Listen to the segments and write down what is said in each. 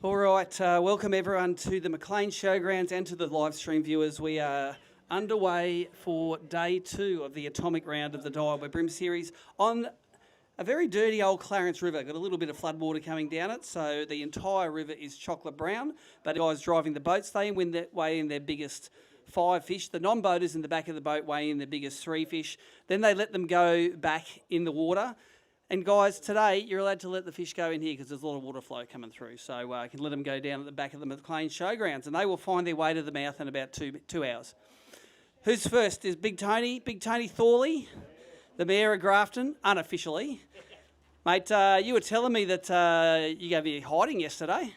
All right, welcome everyone to the McLean Showgrounds and to the live stream viewers. We are underway for day 2 of the atomic round of the Daiwa BREAM series on a very dirty old Clarence River. Got a little bit of flood water coming down it, so the entire river is chocolate brown. But the guys driving the boats, they weigh in their biggest 5 fish. The non-boaters in the back of the boat weigh in their biggest 3 fish. Then they let them go back in the water. And guys, today you're allowed to let the fish go in here because there's a lot of water flow coming through. So you can let them go down at the back of the McLean Showgrounds and they will find their way to the mouth in about two hours. Who's first? Is Big Tony Thorley, the Mayor of Grafton, unofficially. Mate, you were telling me that you gave me a hiding yesterday.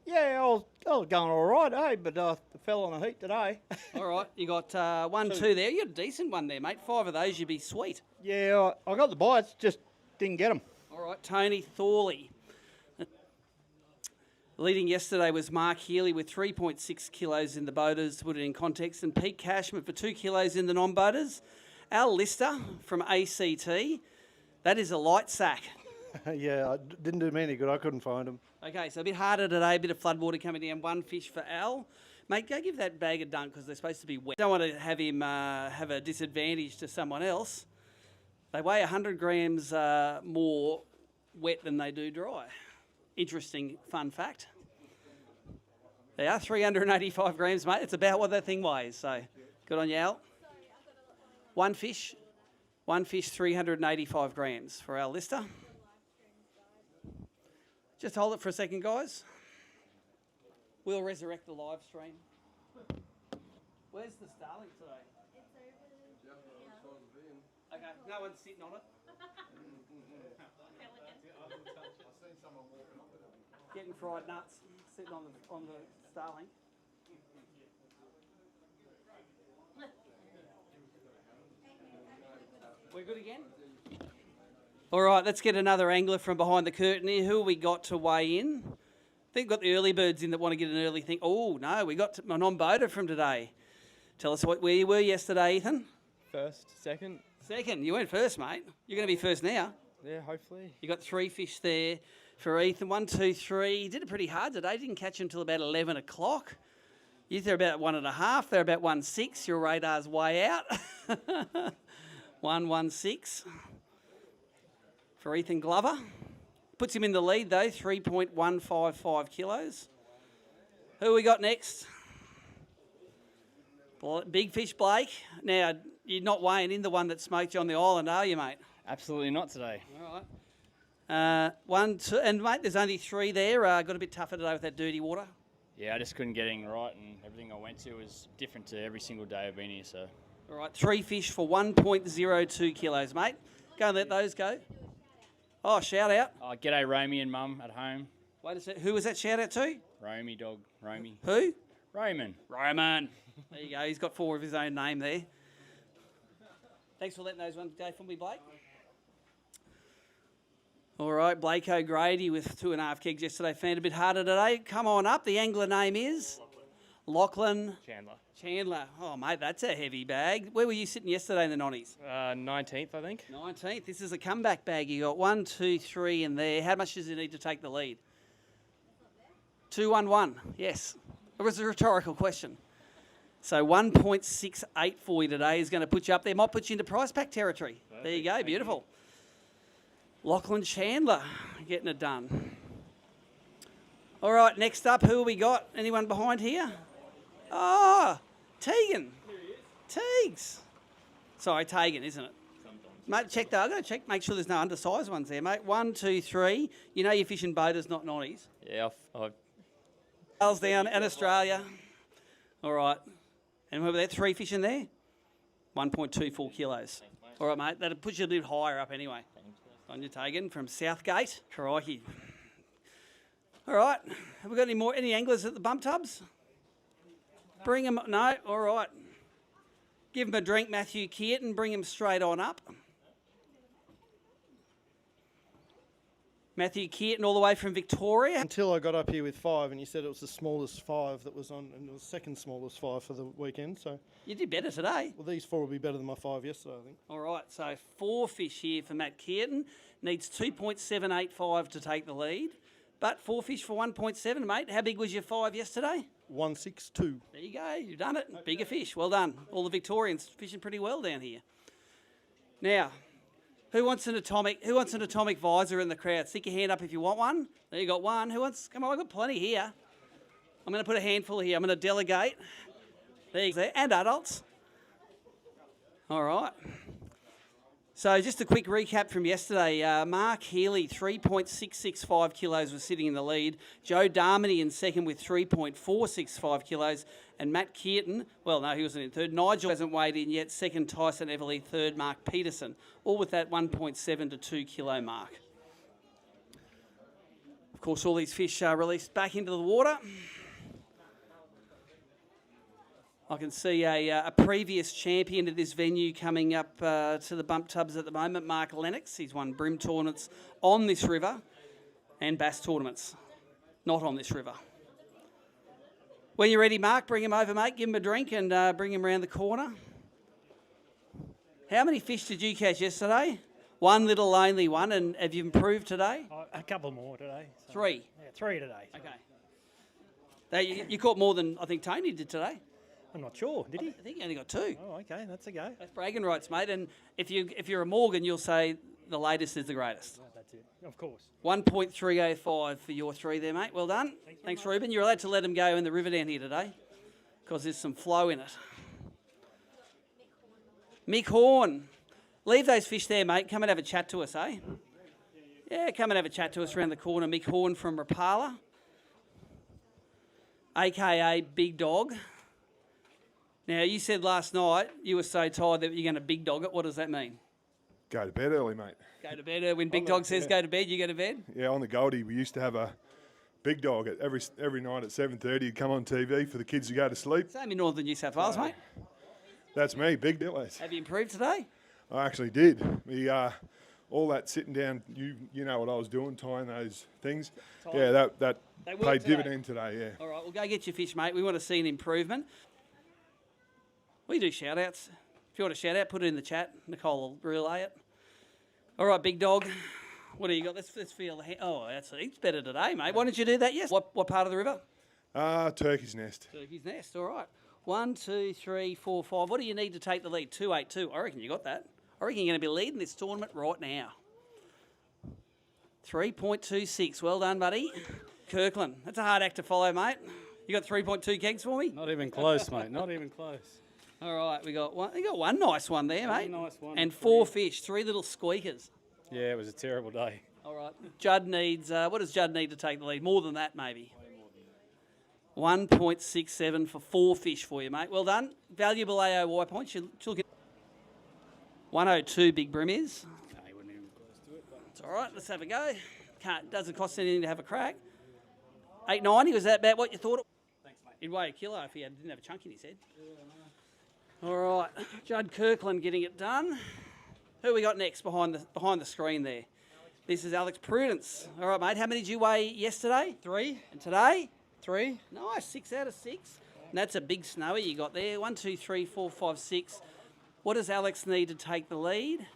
Yeah, I was going all right, eh? But I fell on the heat today. All right, you got 1, 2 there. You got a decent one there, mate. 5 of those, you'd be sweet. Yeah, I got the bites, just didn't get them. All right, Tony Thorley. Leading yesterday was Mark Healy with 3.6 kilos in the boaters, to put it in context, and Pete Cashman for 2 kilos in the non-boaters. Al Lister from ACT, that is a light sack. Yeah, it didn't do me any good. I couldn't find them. Okay, so a bit harder today, a bit of floodwater coming down. 1 fish for Al. Mate, go give that bag a dunk because they're supposed to be wet. Don't want to have him have a disadvantage to someone else. They weigh 100 grams more wet than they do dry. Interesting fun fact. They are 385 grams, mate. It's about what that thing weighs, so good on you, Al. One fish, 385 grams for our Lister. Just hold it for a second, guys. We'll resurrect the live stream. Where's the starling today? Okay, no one's sitting on it. Getting fried nuts, sitting on the starling. We're good again? All right, let's get another angler from behind the curtain here. Who have we got to weigh in? I think we've got the early birds in that want to get an early thing. Oh, no, we got a non-boater from today. Tell us where you were yesterday, Ethan. First, second. Second, you went first, mate. You're going to be first now. Yeah, hopefully. You got 3 fish there for Ethan. 1, 2, 3. He did it pretty hard today. Didn't catch him until about 11 o'clock. They're about 1.5. They're about 1.6. Your radar's way out. 1.16 for Ethan Glover. Puts him in the lead though. 3.155 kilos. Who we got next? Big Fish Blake. Now, you're not weighing in the one that smoked you on the island, are you, mate? Absolutely not today. All right. 1, 2, and mate, there's only 3 there. Got a bit tougher today with that dirty water. Yeah, I just couldn't get anything right, and everything I went to was different to every single day I've been here. So. All right, 3 fish for 1.02 kilos, mate. Go and let those go. Oh, shout out. G'day, Romy and Mum at home. Wait a sec. Who was that shout out to? Romy dog, Romy. Who? Roman. Roman. There you go. He's got 4 of his own name there. Thanks for letting those ones go for me, Blake. All right, Blake O'Grady with 2.5 kegs yesterday. Found a bit harder today. Come on up. The angler name is? Lachlan. Chandler. Oh, mate, that's a heavy bag. Where were you sitting yesterday in the 90s? 19th, I think. 19th. This is a comeback bag. You got 1, 2, 3 in there. How much does it need to take the lead? 2-1-1. Yes. It was a rhetorical question. So 1.68 for you today is going to put you up there. Might put you into prize pack territory. Perfect. There you go. Beautiful. Lachlan Chandler getting it done. All right, next up, who have we got? Anyone behind here? Oh, Tegan. Teagues. Sorry, Tegan, isn't it? Mate, check that. I've got to check, make sure there's no undersized ones there, mate. 1, 2, 3. You know you're fishing boaters, not 90s. Yeah, I've... Wales down and Australia. All right. And were there 3 fish in there? 1.24 kilos. All right, mate. That'll put you a little higher up anyway. On your Tegan from Southgate. Crikey. All right. Have we got any anglers at the bump tubs? Bring them. No? All right. Give them a drink, Matthew Keat, and bring them straight on up. Matthew Keaton all the way from Victoria. Until I got up here with 5, and you said it was the smallest 5 that was on, and it was the second smallest 5 for the weekend. So You did better today. well, these 4 will be better than my 5 yesterday, I think. All right, so 4 fish here for Matt Keaton. Needs 2.785 to take the lead. But 4 fish for 1.7, mate. How big was your 5 yesterday? 162. There you go. You've done it. Bigger fish. Well done. All the Victorians fishing pretty well down here. Now, who wants an atomic visor in the crowd? Stick your hand up if you want one. There you got one. Who wants? Come on, I've got plenty here. I'm going to put a handful here. I'm going to delegate. There you go. And adults. All right. So just a quick recap from yesterday. Mark Healy, 3.665 kilos, was sitting in the lead. Joe Darmody in second with 3.465 kilos. And Matt Kearton, well, no, he wasn't in third. Nigel hasn't weighed in yet. Second, Tyson Everly. Third, Mark Peterson. All with that 1.7 to 2 kilo mark. Of course, all these fish are released back into the water. I can see a previous champion of this venue coming up to the bump tubs at the moment, Mark Lennox. He's won BREAM tournaments on this river and bass tournaments, not on this river. When you're ready, Mark, bring him over, mate. Give him a drink and bring him around the corner. How many fish did you catch yesterday? One little lonely one, and have you improved today? A couple more today. So. 3? Yeah, 3 today. So. Okay. You caught more than I think Tony did today. I'm not sure. Did he? I think he only got 2. Oh, okay. That's a go. That's bragging rights, mate. And if you're a Morgan, you'll say the latest is the greatest. Yeah, that's it. Of course. 1.305 for your 3 there, mate. Well done. Thanks, Ruben. You're allowed to let them go in the river down here today because there's some flow in it. Mick Horn. Leave those fish there, mate. Come and have a chat to us, eh? Yeah, come and have a chat to us around the corner. Mick Horn from Rapala, a.k.a. Big Dog. Now, you said last night you were so tired that you're going to big dog it. What does that mean? Go to bed early, mate. Go to bed. When Big Dog says go to bed, you go to bed? Yeah, on the Goldie, we used to have a big dog at every night at 7:30. He'd come on TV for the kids to go to sleep. Same in northern New South Wales, mate. That's me, Big Dillies. Have you improved today? I actually did. We all that sitting down, you know what I was doing, tying those things. Yeah, that They worked paid today. dividend today, yeah. All right, well, go get your fish, mate. We want to see an improvement. We do shout-outs. If you want a shout-out, put it in the chat. Nicole will relay it. All right, Big Dog. What do you got? Let's feel the hand. Oh, that's heaps better today, mate. Why didn't you do that yesterday? What part of the river? Turkey's Nest. Turkey's Nest, all right. 1, 2, 3, 4, 5. What do you need to take the lead? 282. I reckon you got that. I reckon you're going to be leading this tournament right now. 3.26. Well done, buddy. Kirkland. That's a hard act to follow, mate. You got 3.2 kegs for me? Not even close, mate. Not even close. All right, we got one. You got one nice one there, mate. One nice one. And 4 fish, 3 little squeakers. Yeah, it was a terrible day. All right. Judd needs, what does Judd need to take the lead? More than that, maybe. 1.67 for 4 fish for you, mate. Well done. Valuable AOY points. You're looking. 102 Big BREAM is. No, he wasn't even close to it. But It's all right. Let's have a go. Doesn't cost anything to have a crack. 890. Was that about what you thought? thanks, mate. He'd weigh a kilo if he didn't have a chunk in his head. All right. Judd Kirkland getting it done. Who we got next behind the screen there? This is Alex Prudence. All right, mate. How many did you weigh yesterday? 3, And today? 3. Nice. 6 out of 6. And that's a big snowy you got there. 1, 2, 3, 4, 5, 6. What does Alex need to take the lead?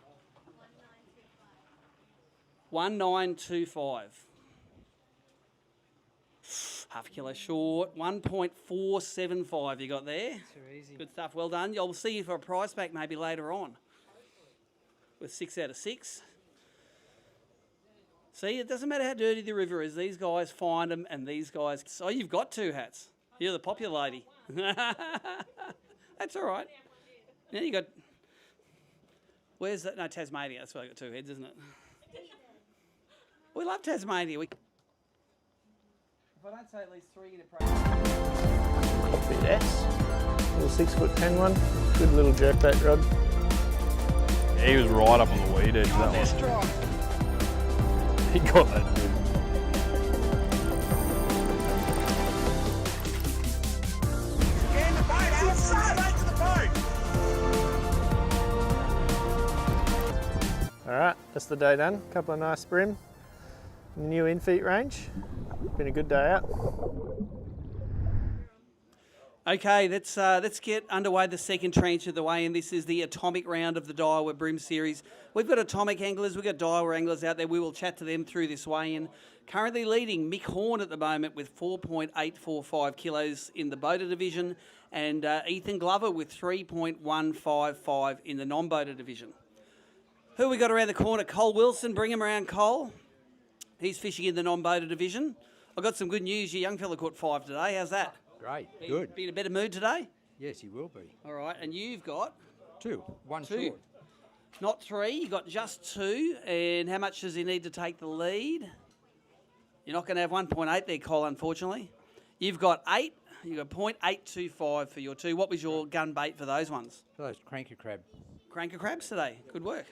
1925. Half a kilo short. 1.475 you got there. Too easy. Good stuff. Well done. I'll see you for a prize pack maybe later on. With 6 out of 6. See, it doesn't matter how dirty the river is. These guys find them and these guys... Oh, you've got 2 hats. You're the popular lady. That's all right. Then you got... Where's that? No, Tasmania. That's why I got 2 heads, isn't it? We love Tasmania. If I don't say at least 3 in a prize... Bit S. Little 6'10" one. Good little jerkbait rod. Yeah, he was right up on the weed edge. That one. He got that good. Alright, that's the day done. Couple of nice BREAM. New in-feet range. Been a good day out. Okay, let's get underway the second tranche of the weigh-in. This is the atomic round of the Daiwa BREAM series. We've got atomic anglers, we've got Daiwa anglers out there. We will chat to them through this weigh-in. Currently leading Mick Horn at the moment with 4.845 kilos in the boater division, and Ethan Glover with 3.155 in the non-boater division. Who we got around the corner? Cole Wilson. Bring him around, Cole. He's fishing in the non-boater division. I've got some good news. Your young fella caught 5 today. How's that? Great, good. Be in a better mood today? Yes, he will be. All right, and you've got 2, 1 2. short. Not 3, you got just 2. And how much does he need to take the lead? You're not going to have 1.8 there, Cole, unfortunately. You've got 8. You've got 0.825 for your 2. What was your gun bait for those ones? For those cranker crab. Cranker crabs today. Good work.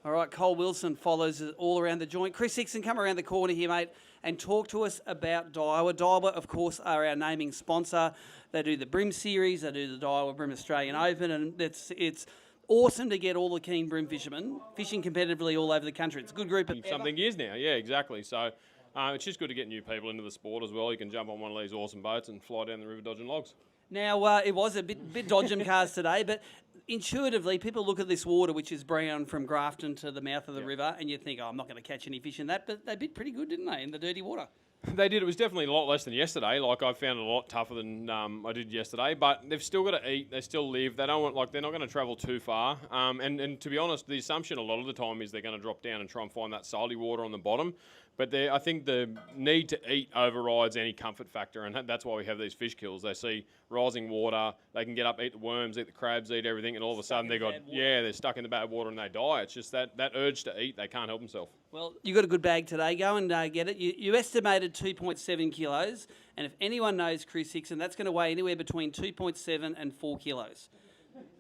All right, Cole Wilson follows it all around the joint. Chris Hickson, come around the corner here, mate, and talk to us about Daiwa. Daiwa, of course, are our naming sponsor. They do the BREAM series. They do the Daiwa BREAM Australian Open, and it's awesome to get all the keen bream fishermen fishing competitively all over the country. It's a good group. Something is now, yeah, exactly. So it's just good to get new people into the sport as well. You can jump on one of these awesome boats and fly down the river dodging logs. Now, it was a bit dodgem cars today, but intuitively, people look at this water, which is brown from Grafton to the mouth of the river, and you think, oh, I'm not going to catch any fish in that, but they bit pretty good, didn't they, in the dirty water? They did. It was definitely a lot less than yesterday. Like, I found it a lot tougher than I did yesterday. But they've still got to eat. They still live. They don't want, they're not going to travel too far. And to be honest, the assumption a lot of the time is they're going to drop down and try and find that salty water on the bottom. But I think the need to eat overrides any comfort factor, and that's why we have these fish kills. They see rising water, they can get up, eat the worms, eat the crabs, eat everything, and all of a sudden they're stuck in the bad water and they die. It's just that urge to eat, they can't help themselves. Well, you got a good bag today. Go and get it. You estimated 2.7 kilos, and if anyone knows Chris Hickson, that's going to weigh anywhere between 2.7 and 4 kilos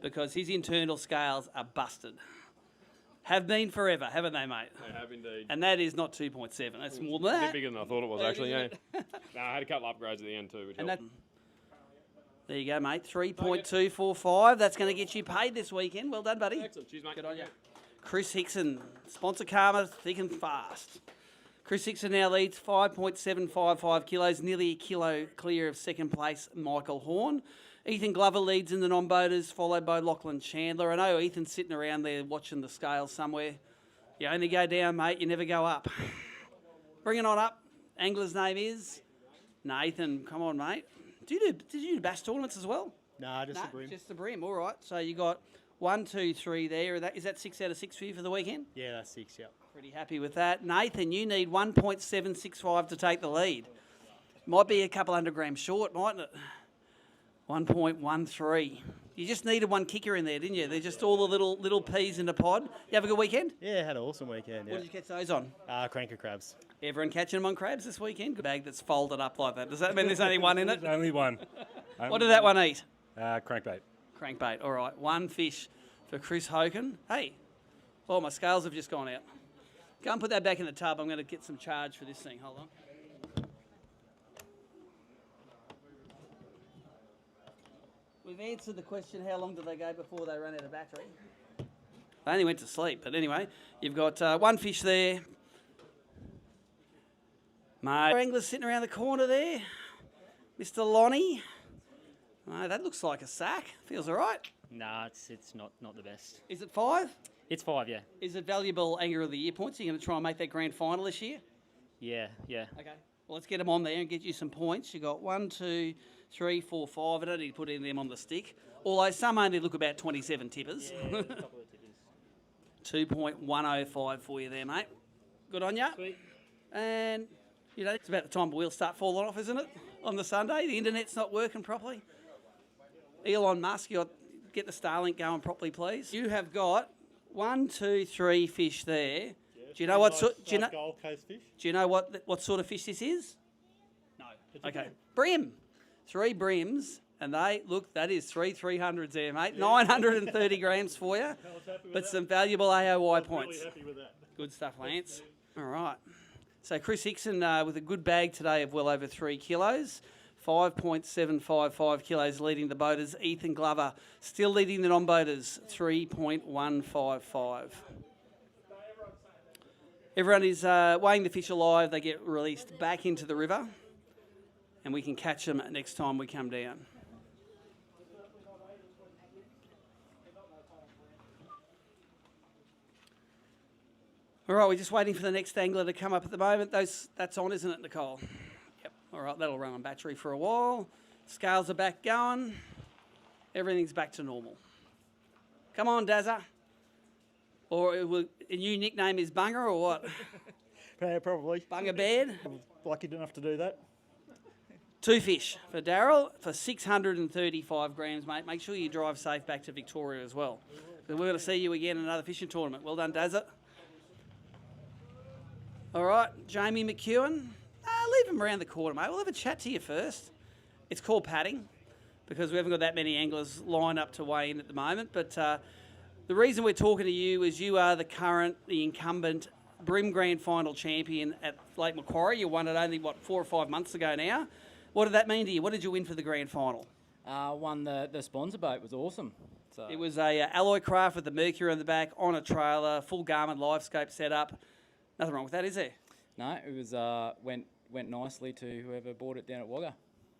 because his internal scales are busted. Have been forever, haven't they, mate? They have indeed. And that is not 2.7. That's more than A that. bit bigger than I thought it was, actually, yeah. No, I had a couple of upgrades at the end too, which helped. There you go, mate. 3.245. That's going to get you paid this weekend. Well done, buddy. Excellent. Cheers, mate. Good on you. Chris Hickson, sponsor Karma, thick and fast. Chris Hickson now leads 5.755 kilos, nearly a kilo clear of second place, Michael Horn. Ethan Glover leads in the non-boaters, followed by Lachlan Chandler. I know Ethan's sitting around there watching the scales somewhere. You only go down, mate. You never go up. Bring it on up. Angler's name is Nathan. Come on, mate. Did you do bass tournaments as well? Nah, just the bream. Just the bream. All right. So you got 1, 2, 3 there. Is that 6 out of 6 for you for the weekend? Yeah, that's 6, yep. Pretty happy with that. Nathan, you need 1.765 to take the lead. Might be a couple hundred grams short, mightn't it? 1.13. You just needed one kicker in there, didn't you? They're just all the little peas in the pod. You have a good weekend? Yeah, had an awesome weekend, yeah. What did you catch those on? Cranker crabs. Everyone catching them on crabs this weekend? Good bag that's folded up like that. Does that mean there's only one in it? There's only one. What did that one eat? Crankbait. Crankbait. All right. One fish for Chris Hogan. Hey, oh, my scales have just gone out. Go and put that back in the tub. I'm going to get some charge for this thing. Hold on. We've answered the question, how long did they go before they ran out of battery? They only went to sleep, but anyway, you've got one fish there. Mate, angler's sitting around the corner there. Mr. Lonnie. Oh, that looks like a sack. Feels all right. Nah, it's not the best. Is it 5? It's 5, yeah. Is it valuable Angler of the Year points? Are you going to try and make that grand final this year? Yeah. Okay. Well, let's get them on there and get you some points. You got 1, 2, 3, 4, 5. I don't need to put any of them on the stick. Although some only look about 27 tippers. Yeah, a couple of tippers. 2.105 for you there, mate. Good on you. Sweet. And, it's about the time we'll start falling off, isn't it? On the Sunday. The internet's not working properly. Elon Musk, you get the Starlink going properly, please. You have got 1, 2, 3 fish there. Yeah, Do you know what sort? Gold Coast fish. Do you know what sort of fish this is? No. It's a Okay. Bream. 3 brims, and that is 3 300s there, mate. 930 grams for you, but some valuable AOY points. Really happy with that. Good stuff, Lance. All right. So Chris Hickson with a good bag today of well over 3 kilos. 5.755 kilos leading the boaters. Ethan Glover still leading the non-boaters, 3.155. Everyone is weighing the fish alive. They get released back into the river, and we can catch them next time we come down. All right, we're just waiting for the next angler to come up at the moment. That's on, isn't it, Nicole? Yep. All right, that'll run on battery for a while. Scales are back going. Everything's back to normal. Come on, Dazza. Or a new nickname is Bunger or what? Yeah, probably. Bunger Bed. Lucky enough to do that. 2 fish for Daryl for 635 grams, mate. Make sure you drive safe back to Victoria as well. We're going to see you again in another fishing tournament. Well done, Dazza. All right, Jamie McEwen. Leave him around the corner, mate. We'll have a chat to you first. It's called padding because we haven't got that many anglers lined up to weigh in at the moment. But the reason we're talking to you is you are the incumbent BREAM Grand Final champion at Lake Macquarie. You won it only, 4 or 5 months ago now. What did that mean to you? What did you win for the Grand Final? Won the sponsor boat. Was awesome. So It was a alloy craft with the Mercury on the back, on a trailer, full Garmin LiveScope setup. Nothing wrong with that, is there? no, it was went nicely to whoever bought it down at Wagga.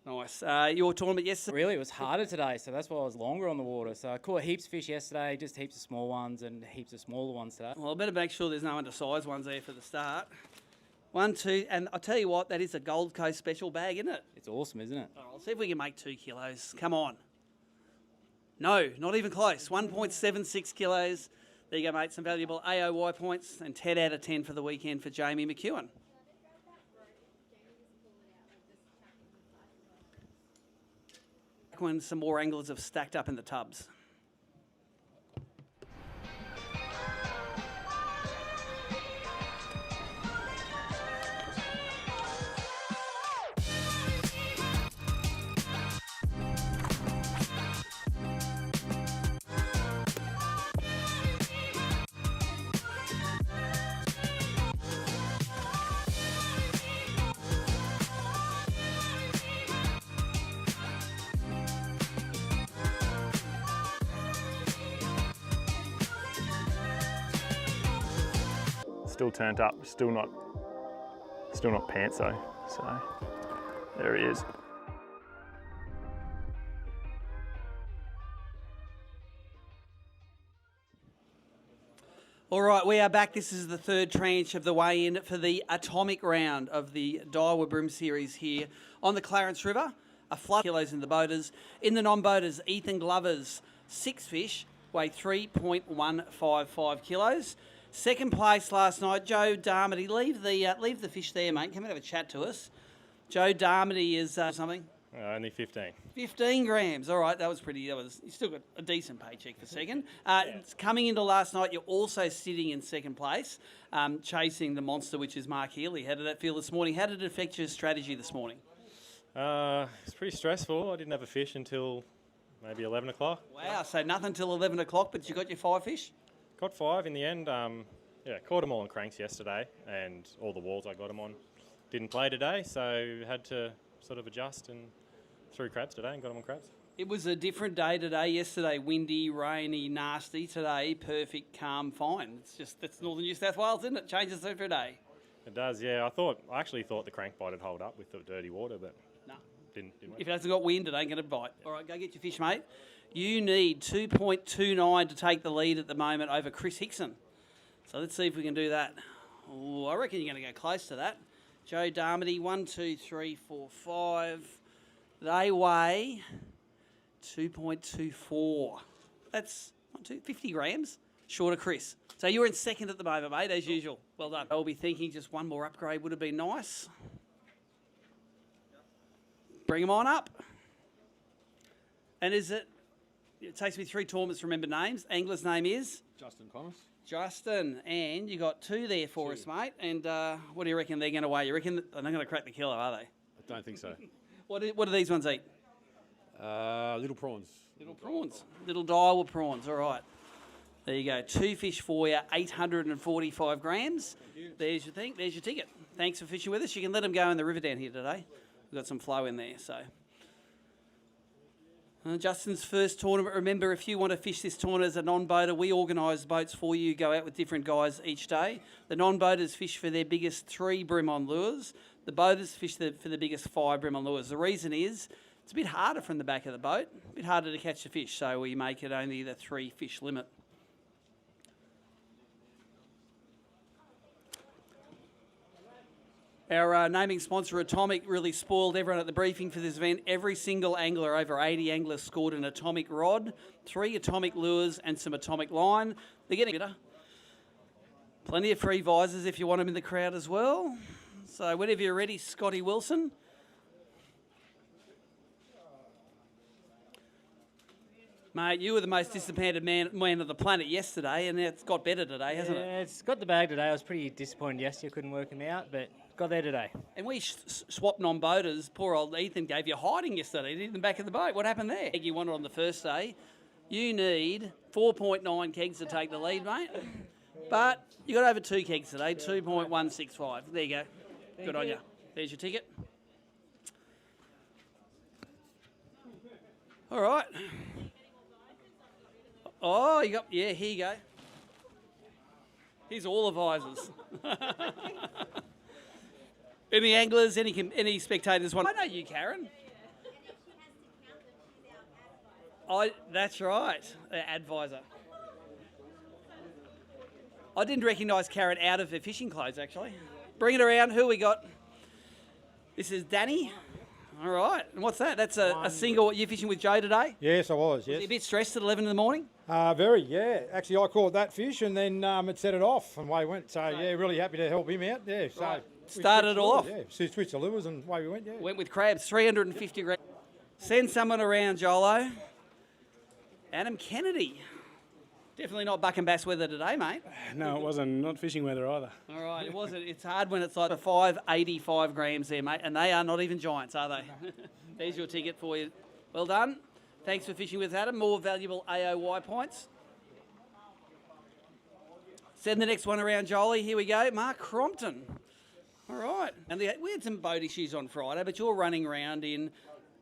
Nice. Your tournament yesterday? Really, it was harder today, so that's why I was longer on the water. So I caught heaps of fish yesterday, just heaps of small ones and heaps of smaller ones today. Well, I better make sure there's no undersized ones there for the start. 1, 2, and I'll tell you what, that is a Gold Coast special bag, isn't it? It's awesome, isn't it? I'll see if we can make 2 kilos. Come on. No, not even close. 1.76 kilos. There you go, mate. Some valuable AOY points and 10 out of 10 for the weekend for Jamie McEwen. When some more anglers have stacked up in the tubs. Still turned up, still not pants though. So there he is. All right, we are back. This is the third tranche of the weigh-in for the atomic round of the Daiwa BREAM series here on the Clarence River. A fluff kilos in the boaters. In the non-boaters, Ethan Glover's 6 fish weigh 3.155 kilos. Second place last night, Joe Darmody. Leave the fish there, mate. Come and have a chat to us. Joe Darmody is something. Only 15. 15 grams. All right, you still got a decent paycheck for second. Coming into last night, you're also sitting in second place, chasing the monster, which is Mark Healy. How did that feel this morning? How did it affect your strategy this morning? It's pretty stressful. I didn't have a fish until maybe 11 o'clock. Wow, so nothing till 11 o'clock, but you got your 5 fish? Got 5 in the end. Caught them all on cranks yesterday, and all the walls I got them on didn't play today, so had to sort of adjust and threw crabs today and got them on crabs. It was a different day today. Yesterday, windy, rainy, nasty. Today, perfect, calm, fine. That's northern New South Wales, isn't it? Changes every day. It does, yeah. I actually thought the crankbite would hold up with the dirty water, but No. didn't If it hasn't got wind, it ain't going to bite. All right, go get your fish, mate. You need 2.29 to take the lead at the moment over Chris Hickson. So let's see if we can do that. Oh, I reckon you're going to go close to that. Joe Darmody, 1, 2, 3, 4, 5. They weigh 2.24. That's 50 grams short of Chris. So you're in second at the moment, mate, as usual. Well done. I'll be thinking just one more upgrade would have been nice. Bring them on up. And it takes me 3 tournaments to remember names. Angler's name is? Justin Thomas. Justin. And you got 2 there for us, mate. And what do you reckon they're going to weigh? You reckon they're not going to crack the kilo, are they? I don't think so. What do these ones eat? Little prawns. Little prawns. Little Daiwa prawns. All right. There you go. 2 fish for you, 845 grams. There's your thing. There's your ticket. Thanks for fishing with us. You can let them go in the river down here today. We've got some flow in there, so. Justin's first tournament. Remember, if you want to fish this tournament as a non-boater, we organise boats for you. Go out with different guys each day. The non-boaters fish for their biggest 3 bream on lures. The boaters fish for the biggest 5 bream on lures. The reason is it's a bit harder from the back of the boat, a bit harder to catch the fish, so we make it only the 3 fish limit. Our naming sponsor, Atomic, really spoiled everyone at the briefing for this event. Every single angler, over 80 anglers, scored an Atomic rod, 3 Atomic lures and some Atomic line. They're getting better. Plenty of free visors if you want them in the crowd as well. So whenever you're ready, Scotty Wilson. Mate, you were the most disappointed man of the planet yesterday, and it's got better today, hasn't it? Yeah, it's got the bag today. I was pretty disappointed yesterday. Couldn't work him out, but got there today. And we swapped non-boaters. Poor old Ethan gave you hiding yesterday in the back of the boat. What happened there? You wanted on the first day. You need 4.9 kegs to take the lead, mate. But you got over 2 kegs today, 2.165. There you go. Good on you. There's your ticket. All right. Oh, you got, yeah, here you go. Here's all the visors. Any anglers, any spectators want? I know you, Karen. That's right, advisor. I didn't recognise Karen out of her fishing clothes, actually. Bring it around. Who we got? This is Danny. All right. And what's that? That's a single. You fishing with Joe today? Yes, I was, Was yes. he a bit stressed at 11 in the morning? Very, yeah. Actually, I caught that fish and then it set it off and away went. So, yeah, really happy to help him out. Yeah, so... Right. we Started switched it all off. lures, Yeah, switched the lures and away we went, yeah. Went with crabs, 350 grams. Send someone around, Jolo. Adam Kennedy. Definitely not buck and bass weather today, mate. No, it wasn't. Not fishing weather either. All right, it wasn't. It's hard when it's like 585 grams there, mate, and they are not even giants, are they? There's your ticket for you. Well done. Thanks for fishing with Adam. More valuable AOY points. Send the next one around, Jolie. Here we go. Mark Crompton. All right. And we had some boat issues on Friday, but you're running around in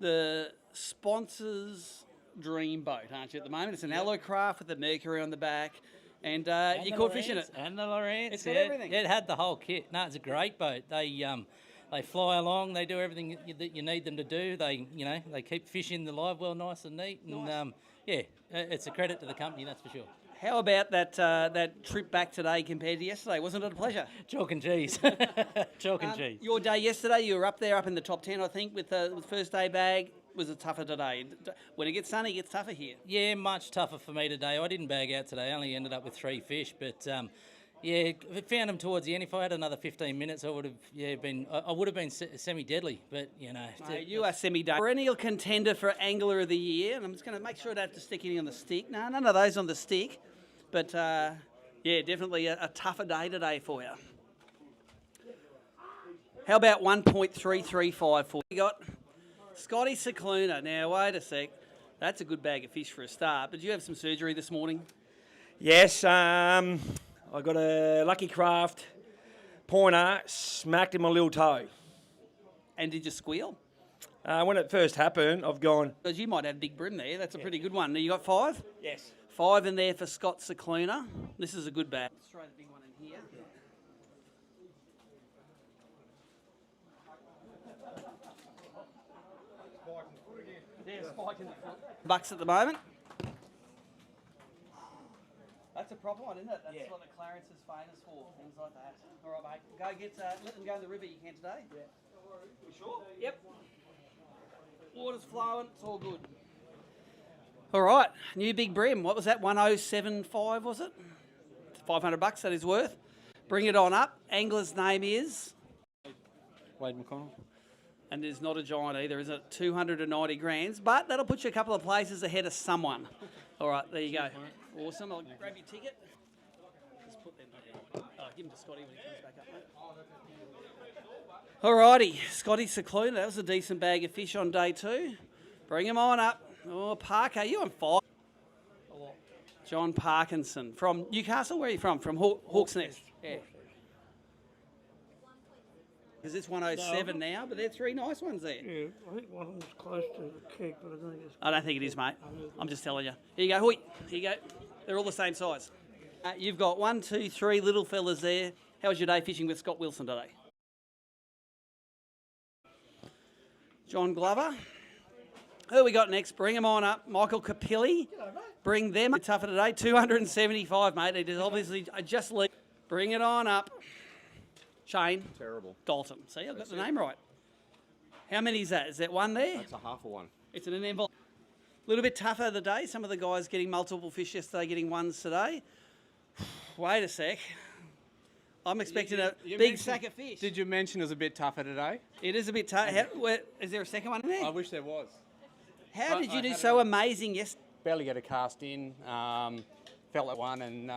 the sponsor's dream boat, aren't you, at the moment? It's an Allocraft with the Mercury on the back, and you caught fish in it. And the Lawrence. It's got everything. It had the whole kit. No, it's a great boat. They fly along. They do everything that you need them to do. They keep fish in the live well nice and neat. And it's a credit to the company, that's for sure. How about that trip back today compared to yesterday? Wasn't it a pleasure? Chalk and cheese. Chalk and cheese. Your day yesterday, you were up in the top 10, I think, with the first day bag. Was it tougher today? When it gets sunny, it gets tougher here. Yeah, much tougher for me today. I didn't bag out today. I only ended up with 3 fish, but I found them towards the end. If I had another 15 minutes, I would have been semi-deadly. But Mate, you are semi-deadly. Perennial contender for Angler of the Year, and I'm just going to make sure I don't have to stick any on the stick. No, none of those on the stick. But definitely a tougher day today for you. How about 1.335 for you? Got Scotty Cicluna. Now, wait a sec. That's a good bag of fish for a start. But did you have some surgery this morning? Yes, I got a Lucky Craft pointer, smacked in my little toe. And did you squeal? When it first happened, I've gone... Because you might have big brim there. That's a pretty good one. You got 5? Yes. 5 in there for Scott Cicluna. This is a good bag. Let's throw the big one in here. Yeah, spike in the foot. Bucks at the moment. That's a proper one, isn't it? That's what the Clarence is famous for, things like that. All right, mate. Go get, let them go in the river you can today. Yeah. You sure? Yep. Water's flowing, it's all good. All right, new big brim. What was that? 1075, was it? $500 that is worth. Bring it on up. Angler's name is Wade McConnell. And there's not a giant either, is it? 290 grams, but that'll put you a couple of places ahead of someone. All right, there you go. Awesome. I'll grab your ticket. Just put them down. Give them to Scotty when he comes back up, mate. All righty, Scotty Cicluna. That was a decent bag of fish on day 2. Bring him on up. Oh, Parker, you on fire. John Parkinson from Newcastle. Where are you from? From Hawk's Nest. Yeah. Because it's 107 now, but they're 3 nice ones there. Yeah, I think one of them's close to the keg, but I don't think it's... I don't think it is, mate. I'm just telling you. Here you go. Hoi. Here you go. They're all the same size. You've got 1, 2, 3 little fellas there. How was your day fishing with Scott Wilson today? John Glover. Who we got next? Bring them on up. Michael Capilli. Bring them up. Tougher today. 275, mate. It is obviously just leave. Bring it on up. Shane. Terrible. Dalton. See, I've got the name right. How many is that? Is that one there? That's a half a one. It's in an envelope. A little bit tougher the day. Some of the guys getting multiple fish yesterday, getting ones today. Wait a sec. I'm expecting a big sack of fish. Did you mention it was a bit tougher today? It is a bit tough. Is there a second one in there? I wish there was. How did you do so amazing yesterday? Barely get a cast in. Felt like one, and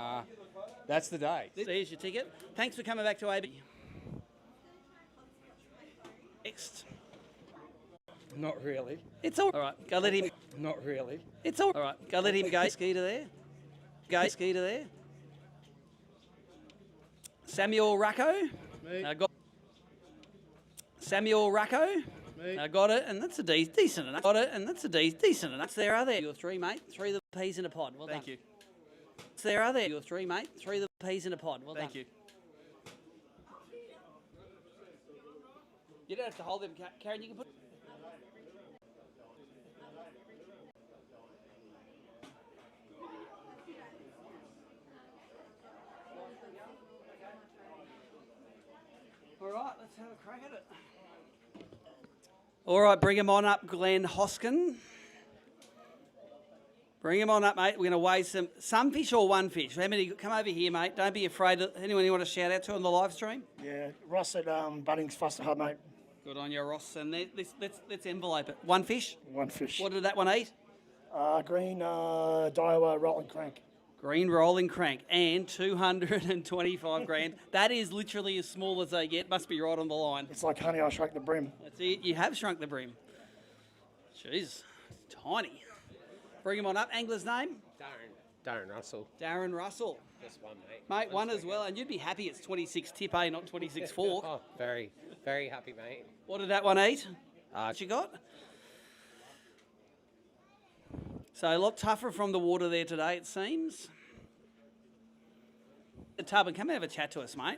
that's the day. There's your ticket. Thanks for coming back to AB. Next. Not really. It's all right. Go let him. Not really. It's all right. Go let him go. Ski to there. Go ski to there. Samuel Racco. Samuel Racco. Got it, and that's a decent enough. Got it, and that's a decent enough. There are there. Your three, mate. 3 of the peas in a pod. Well Thank done. you. There are there. Your 3, mate. 3 of the peas in a pod. Well Thank done. you. You don't have to hold them, Karen. You can put. All right, let's have a crack at it. All right, bring him on up, Glenn Hoskin. Bring him on up, mate. We're going to weigh some fish or one fish. How many? Come over here, mate. Don't be afraid. Anyone you want to shout out to on the live stream? Yeah, Ross at Bunnings Foster Hub, mate. Good on you, Ross. And let's envelope it. One fish? One fish. What did that one eat? Green Daiwa rolling crank. Green rolling crank and 225 grand. That is literally as small as they get. Must be right on the line. It's like honey, I shrunk the brim. That's it. You have shrunk the brim. Jeez, tiny. Bring him on up. Angler's name? Darren Russell. Darren Russell. Just one, mate. Mate, one as well. And you'd be happy it's 26 tip, eh? Not 26 fork. Oh, very, very happy, mate. What did that one eat? What you got? So a lot tougher from the water there today, it seems. The tub, and come and have a chat to us, mate.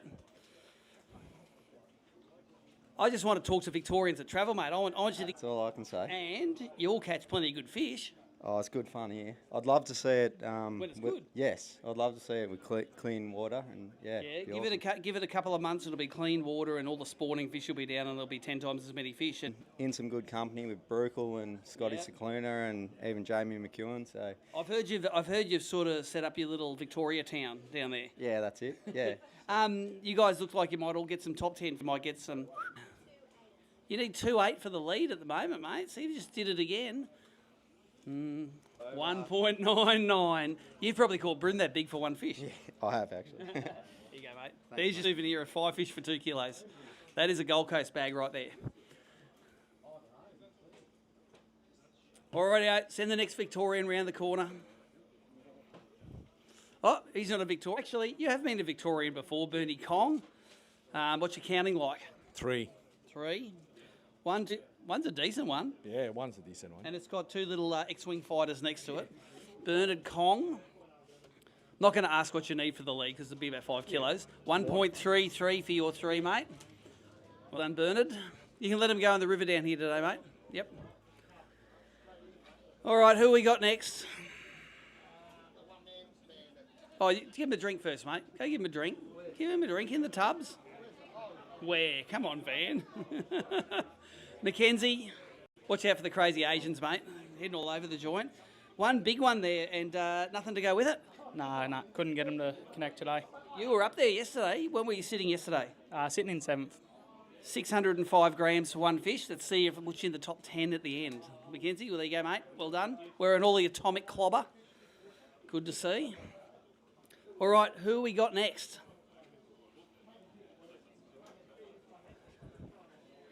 I just want to talk to Victorians that travel, mate. I want you to. That's all I can say. And you'll catch plenty of good fish. Oh, it's good fun here. I'd love to see it. When it's good. Yes, I'd love to see it with clean water, and Yeah, give it a couple of months. It'll be clean water, and all the spawning fish will be down, and there'll be 10 times as many fish. And in some good company with Brukel and Scotty Cicluna and even Jamie McEwen. So I've heard you've sort of set up your little Victoria town down there. yeah, that's it. Yeah. You guys look like you might all get some top 10. You might get some. You need 2.8 for the lead at the moment, mate. See if you just did it again. 1.99. You've probably caught bream that big for one fish. Yeah, I have actually. Here you go, mate. There's your souvenir of 5 fish for 2 kilos. That is a Gold Coast bag right there. Alrighty, send the next Victorian round the corner. Oh, he's not a Victorian. Actually, you have been a Victorian before, Bernie Kong. What's your counting like? 3. 3. One's a decent one. Yeah, one's a decent one. And it's got 2 little X-Wing fighters next to it. Bernard Kong. Not going to ask what you need for the lead because it'll be about 5 kilos. 1.33 for your 3, mate. Well done, Bernard. You can let him go in the river down here today, mate. Yep. All right, who we got next? Oh, give him a drink first, mate. Go give him a drink. Give him a drink in the tubs. Where? Come on, Van. Mackenzie, watch out for the crazy Asians, mate. Heading all over the joint. One big one there and nothing to go with it. No, couldn't get him to connect today. You were up there yesterday. When were you sitting yesterday? Sitting in 7th. 605 grams for one fish. Let's see if which in the top 10 at the end. Mackenzie, well, there you go, mate. Well done. Wearing all the atomic clobber. Good to see. All right, who we got next?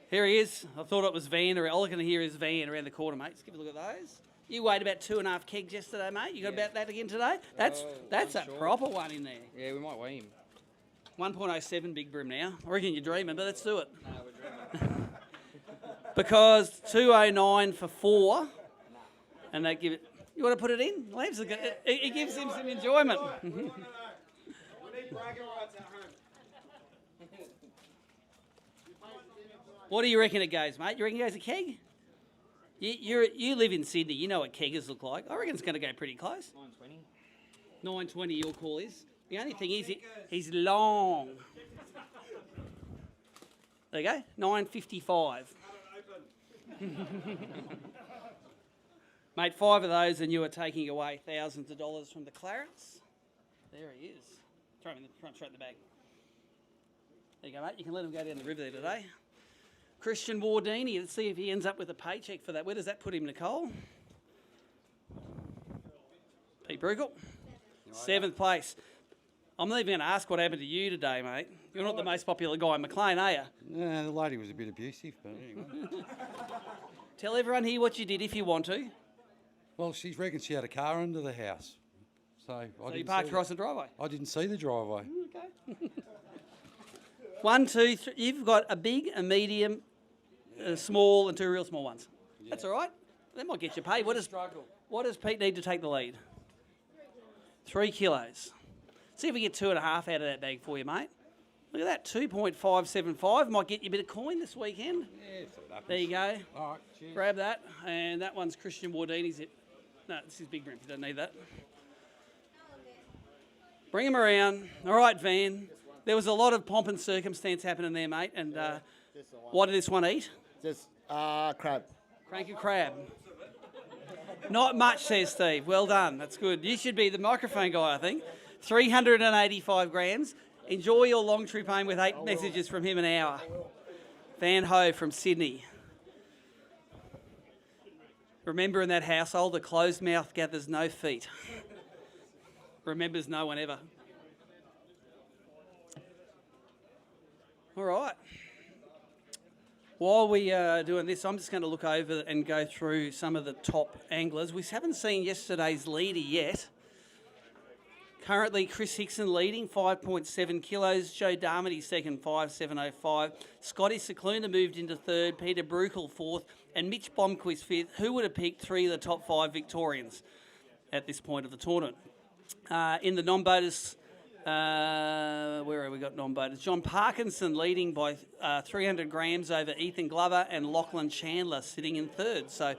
Here he is. I thought it was Van. All I can hear is Van around the corner, mate. Let's give a look at those. You weighed about 2.5 kegs yesterday, mate. You got about that again today? That's a proper one in there. Yeah, we might weigh him. 1.07 big bream now. I reckon you're dreaming, but let's do it. No, we're dreaming. Because 2.09 for 4, and they give it. You want to put it in? It gives him some enjoyment. What do you reckon it goes, mate? You reckon it goes a keg? You live in Sydney. You know what keggers look like. I reckon it's going to go pretty close. 920. 920 your call is. The only thing is he's long. There you go, 9.55. Mate, 5 of those and you are taking away thousands of dollars from the Clarence. There he is. Throw him in the front, straight in the bag. There you go, mate. You can let him go down the river there today. Christian Wardini, let's see if he ends up with a paycheck for that. Where does that put him, Nicole? Pete Bruckle, 7th place. I'm not even going to ask what happened to you today, mate. You're not the most popular guy in McLean, are you? No, the lady was a bit abusive, but anyway. Tell everyone here what you did if you want to. Well, she reckons she had a car under the house. So you parked across the driveway? I didn't see the driveway. Okay. 1, 2, 3. You've got a big, a medium, a small, and 2 real small ones. Yeah. That's all right. That might get you paid. What does Pete need to take the lead? 3 kilos. See if we get 2.5 out of that bag for you, mate. Look at that, 2.575. Might get you a bit of coin this weekend. Yeah, there you go. All right, cheers. Grab that. And that one's Christian Wardini's. No, this is Big BREAM. You don't need that. Bring him around. All right, Van. There was a lot of pomp and circumstance happening there, mate. And what did this one eat? Just crab. Cranky crab. Not much, says Steve. Well done. That's good. You should be the microphone guy, I think. 385 grams. Enjoy your long trip home with 8 messages from him an hour. Van Ho from Sydney. Remember, in that household, a closed mouth gathers no feet. Remembers no one ever. All right. While we are doing this, I'm just going to look over and go through some of the top anglers. We haven't seen yesterday's leader yet. Currently, Chris Hickson leading, 5.7 kilos. Joe Darmody second, 5.705. Scotty Cicluna moved into third. Peter Bruckle fourth. And Mitch Blomquist fifth. Who would have picked 3 of the top 5 Victorians at this point of the tournament? In the non-boaters, where have we got non-boaters? John Parkinson leading by 300 grams over Ethan Glover, and Lachlan Chandler sitting in third. So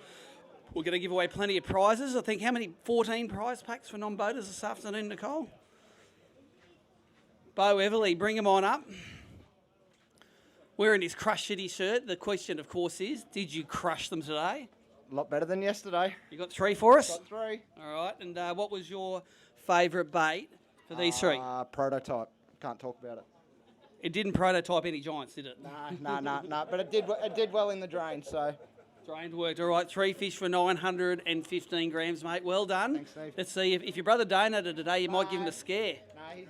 we're going to give away plenty of prizes. I think how many? 14 prize packs for non-boaters this afternoon, Nicole? Bo Everly, bring him on up. Wearing his Crush City shirt. The question, of course, is, did you crush them today? A lot better than yesterday. You got 3 for us? Got 3. All right. And what was your favourite bait for these 3? Prototype. Can't talk about it. It didn't prototype any giants, did it? No. But it did well in the drain, so. Drained worked. All right, 3 fish for 915 grams, mate. Well done. Thanks, Steve. Let's see, if your brother donated today, you might give him a scare. No, he's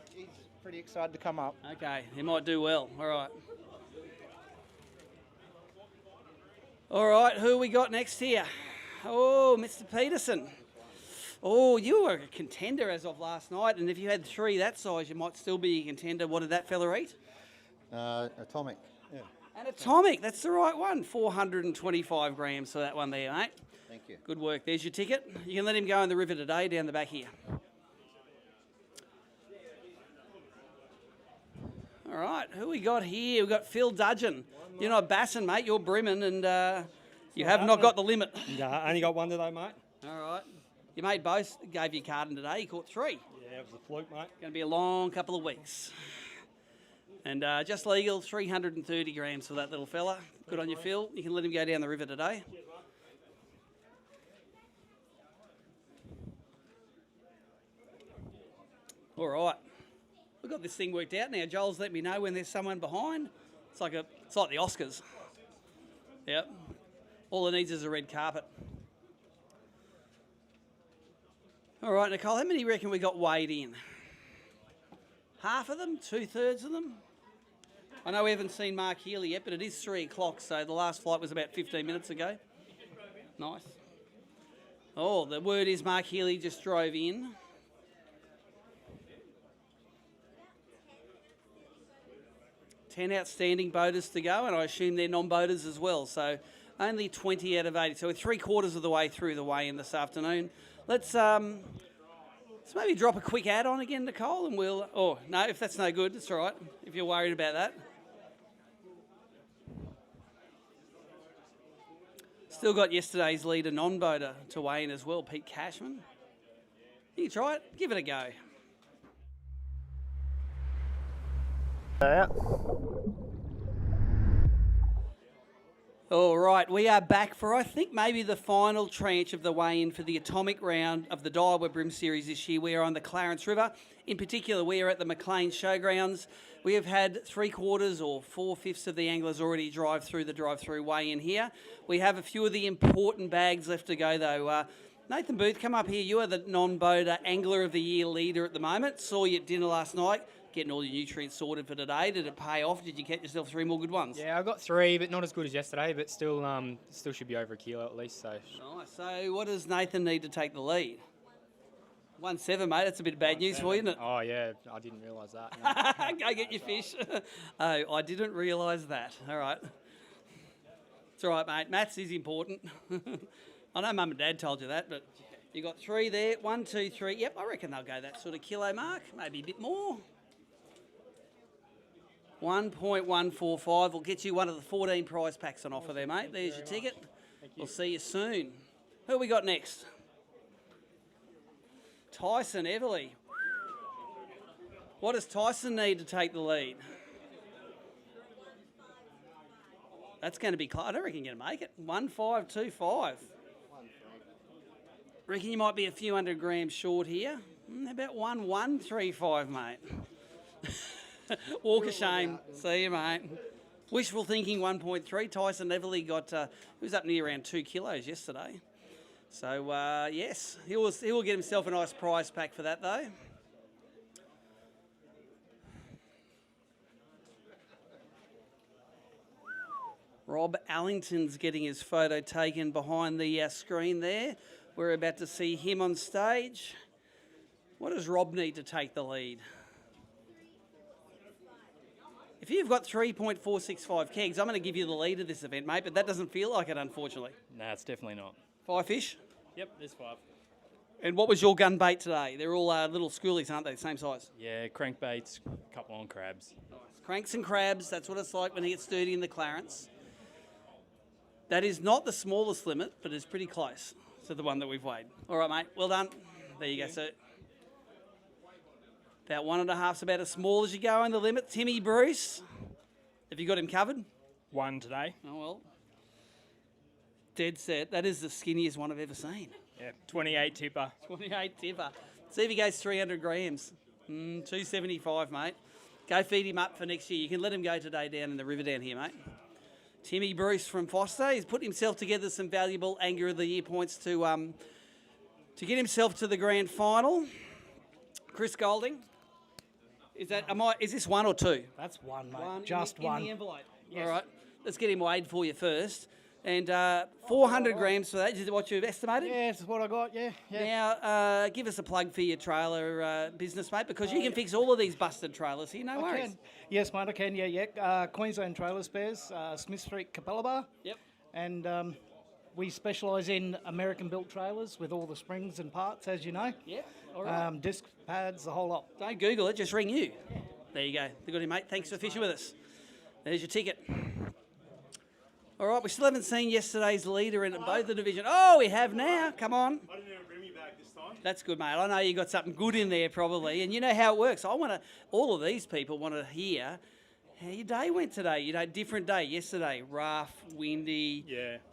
pretty excited to come up. Okay, he might do well. All right. All right, who we got next here? Oh, Mr. Peterson. Oh, you were a contender as of last night, and if you had 3 that size, you might still be a contender. What did that fella eat? Atomic. Yeah. An Atomic, that's the right one. 425 grams for that one there, mate. Thank you. Good work. There's your ticket. You can let him go in the river today, down the back here. All right, who we got here? We've got Phil Dudgeon. You're not bassing, mate. You're brimming, and you have not got the limit. Yeah, only got 1 today, mate. All right. Your mate both gave you a card in today. He caught 3. Yeah, it was a fluke, mate. Going to be a long couple of weeks. And just legal, 330 grams for that little fella. Good on you, Phil. You can let him go down the river today. All right. We've got this thing worked out now. Joel's let me know when there's someone behind. It's like the Oscars. Yep. All it needs is a red carpet. All right, Nicole, how many do you reckon we got weighed in? Half of them? 2/3 of them? I know we haven't seen Mark Healy yet, but it is 3 o'clock, so the last flight was about 15 minutes ago. Nice. Oh, the word is Mark Healy just drove in. Ten outstanding boaters to go, and I assume they're non-boaters as well, so only 20 out of 80. So we're 3/4 of the way through the weigh-in this afternoon. Let's maybe drop a quick ad on again, Nicole, and we'll... Oh, no, if that's no good, it's all right, if you're worried about that. Still got yesterday's leader non-boater to weigh in as well, Pete Cashman. You can try it, give it a go. Out. All right, we are back for, I think, maybe the final tranche of the weigh-in for the atomic round of the Daiwa BREAM Series this year. We are on the Clarence River. In particular, we are at the McLean Showgrounds. We have had 3/4 or 4/5 of the anglers already drive through the drive-through weigh-in here. We have a few of the important bags left to go, though. Nathan Booth, come up here. You are the non-boater Angler of the Year leader at the moment. Saw you at dinner last night, getting all your nutrients sorted for today. Did it pay off? Did you catch yourself 3 more good ones? Yeah, I got 3, but not as good as yesterday, but still should be over a kilo at least. So. Nice. So what does Nathan need to take the lead? 1.7, mate. That's a bit of bad news for you, isn't it? Oh, yeah. I didn't realise that. No. Go get your fish. Oh, I didn't realise that. All right. It's all right, mate. Maths is important. I know Mum and Dad told you that, but you got 3 there. 1, 2, 3. Yep, I reckon they'll go that sort of kilo mark. Maybe a bit more. 1.145 will get you one of the 14 prize packs on offer there, mate. There's your ticket. We'll see you soon. Who we got next? Tyson Everly. What does Tyson need to take the lead? That's going to be close. I don't reckon you're going to make it. 1.525. Reckon you might be a few hundred grams short here. About 1.135, mate. Walk of shame. See you, mate. Wishful thinking 1.3. Tyson Everly got, he was up near around 2 kilos yesterday. So, yes, he will get himself a nice prize pack for that, though. Rob Allington's getting his photo taken behind the screen there. We're about to see him on stage. What does Rob need to take the lead? If you've got 3.465 kegs, I'm going to give you the lead of this event, mate, but that doesn't feel like it, unfortunately. No, it's definitely not. 5 fish? Yep, there's 5. And what was your gun bait today? They're all little schoolies, aren't they? Same size? Yeah, crankbaits, a couple on crabs. Cranks and crabs, that's what it's like when it gets dirty in the Clarence. That is not the smallest limit, but it's pretty close to the one that we've weighed. All right, mate, well done. There you go, sir. About 1.5's about as small as you go in the limit. Timmy Bruce, have you got him covered? 1 today. Oh, well. Dead set. That is the skinniest one I've ever seen. Yeah, 28 tipper. 28 tipper. See if he goes 300 grams. 275, mate. Go feed him up for next year. You can let him go today down in the river down here, mate. Timmy Bruce from Foster. He's put himself together some valuable Angler of the Year points to get himself to the grand final. Chris Golding. Is this 1 or 2? That's 1, mate. Just one. In the envelope. Yes. All right. Let's get him weighed for you first. And 400 grams for that. Is that what you've estimated? Yeah, that's what I got, yeah. Now, give us a plug for your trailer business, mate, because you can fix all of these busted trailers here, no I worries. can. Yes, mate, I can, yeah. Queensland Trailer Spares, Smith Street, Capella Bar. Yep. And we specialise in American-built trailers with all the springs and parts, as you know. Yep, all right. Disc pads, the whole lot. Don't Google it, just ring you. There you go. Good on you, mate. Thanks for fishing with us. There's your ticket. All right, we still haven't seen yesterday's leader in both the division. Oh, we have now. Come on. I didn't even bring me back this time. That's good, mate. I know you got something good in there probably, and you know how it works. All of these people want to hear how your day went today. You know, different day. Yesterday, rough, windy,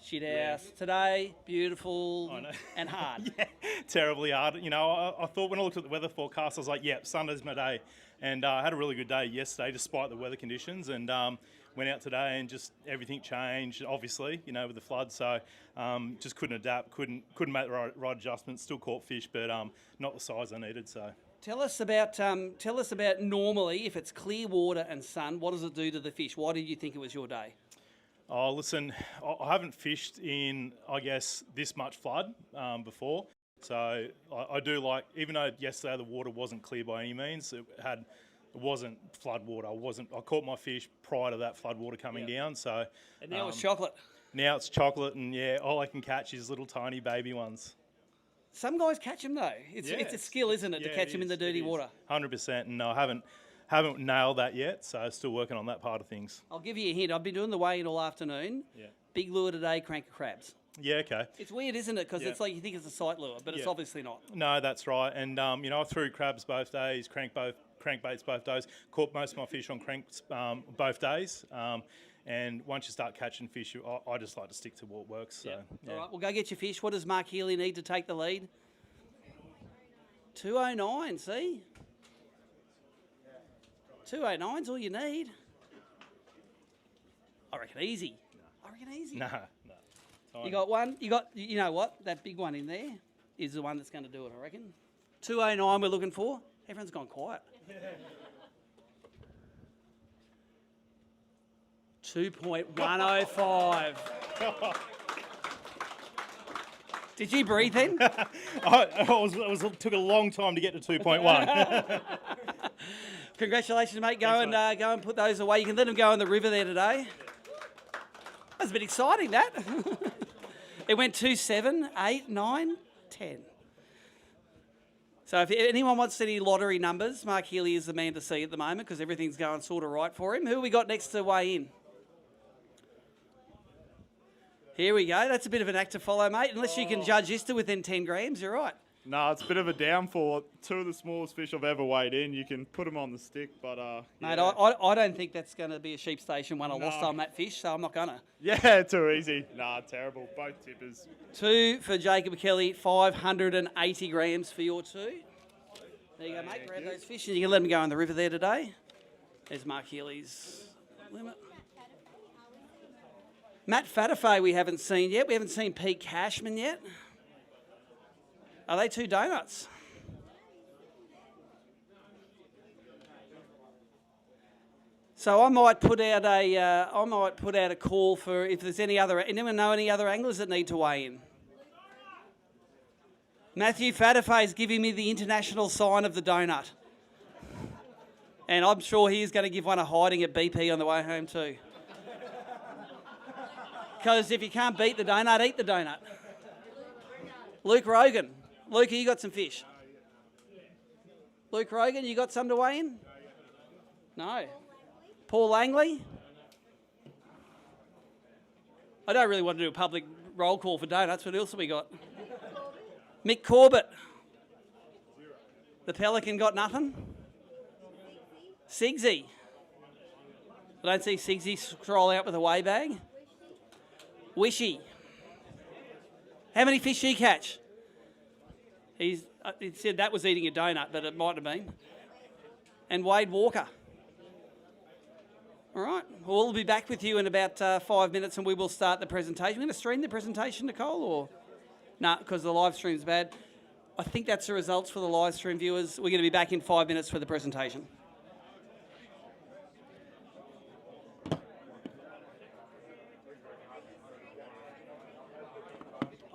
shit house. Yeah. Today, beautiful and hard. Yeah, terribly hard. You know, I thought when I looked at the weather forecast, I was like, yep, Sunday's my day. And I had a really good day yesterday despite the weather conditions, and went out today and just everything changed, obviously, you know, with the flood. So just couldn't adapt, couldn't make the right adjustments. Still caught fish, but not the size I needed. So Tell us about normally, if it's clear water and sun, what does it do to the fish? Why did you think it was your day? Oh, listen, I haven't fished in, I guess, this much flood before. So I do like, even though yesterday the water wasn't clear by any means, it wasn't flood water. I caught my fish prior to that flood water coming down. So and now it's chocolate. Now it's chocolate, and all I can catch is little tiny baby ones. Some guys catch them though. It's a skill, isn't it, to catch them in the dirty water? 100%, and I haven't nailed that yet. So still working on that part of things. I'll give you a hint. I've been doing the weigh-in all afternoon. Yeah. Big lure today, crank of crabs. Yeah, okay. It's weird, isn't it? Because it's like you think it's a sight lure, but it's obviously not. No, that's right. And I threw crabs both days, crankbaits both days. Caught most of my fish on cranks both days. And once you start catching fish, I just like to stick to what works. So, yeah. All right, well, go get your fish. What does Mark Healy need to take the lead? 209, see? 209's all you need. I reckon easy. I reckon easy. No. You got one? You know what? That big one in there is the one that's going to do it, I reckon. 209 we're looking for. Everyone's gone quiet. 2.105. Did you breathe then? It took a long time to get to 2.1. Congratulations, mate. Go and put those away. You can let them go in the river there today. That was a bit exciting, that. It went 2, 7, 8, 9, 10. So if anyone wants any lottery numbers, Mark Healy is the man to see at the moment because everything's going sort of right for him. Who we got next to weigh in? Here we go. That's a bit of an act to follow, mate. Unless you can judge this to within 10 grams, you're right. No, it's a bit of a downfall. 2 of the smallest fish I've ever weighed in. You can put them on the stick, but Mate, yeah. I don't think that's going to be a sheep station one. I lost on that fish, so I'm not going to. Yeah, too easy. Nah, terrible. Both tippers. 2 for Jacob Kelly, 580 grams for your 2. There you go, mate. Grab those fish and you can let them go in the river there today. There's Mark Healy's limit. Matt Fatafay we haven't seen yet. We haven't seen Pete Cashman yet. Are they 2 donuts? So I might put out a call for if there's anyone know any other anglers that need to weigh in. Matthew Fatafay is giving me the international sign of the donut, and I'm sure he's going to give one a hiding at BP on the way home too. Because if you can't beat the donut, eat the donut. Luke Rogan. Luke, you got some fish? Luke Rogan, you got some to weigh in? No. Paul Langley? I don't really want to do a public roll call for donuts. What else have we got? Mick Corbett. The Pelican got nothing? Sigsy. I don't see Sigsy scroll out with a weigh bag. Wishy. How many fish did he catch? He said that was eating a donut, but it might have been. And Wade Walker. All right. Well, we'll be back with you in about 5 minutes and we will start the presentation. We're going to stream the presentation, Nicole, or? No, because the live stream's bad. I think that's the results for the live stream viewers. We're going to be back in 5 minutes for the presentation.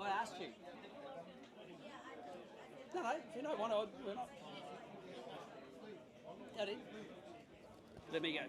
I asked you. No, if you don't want to, we're not. That in. Let me go.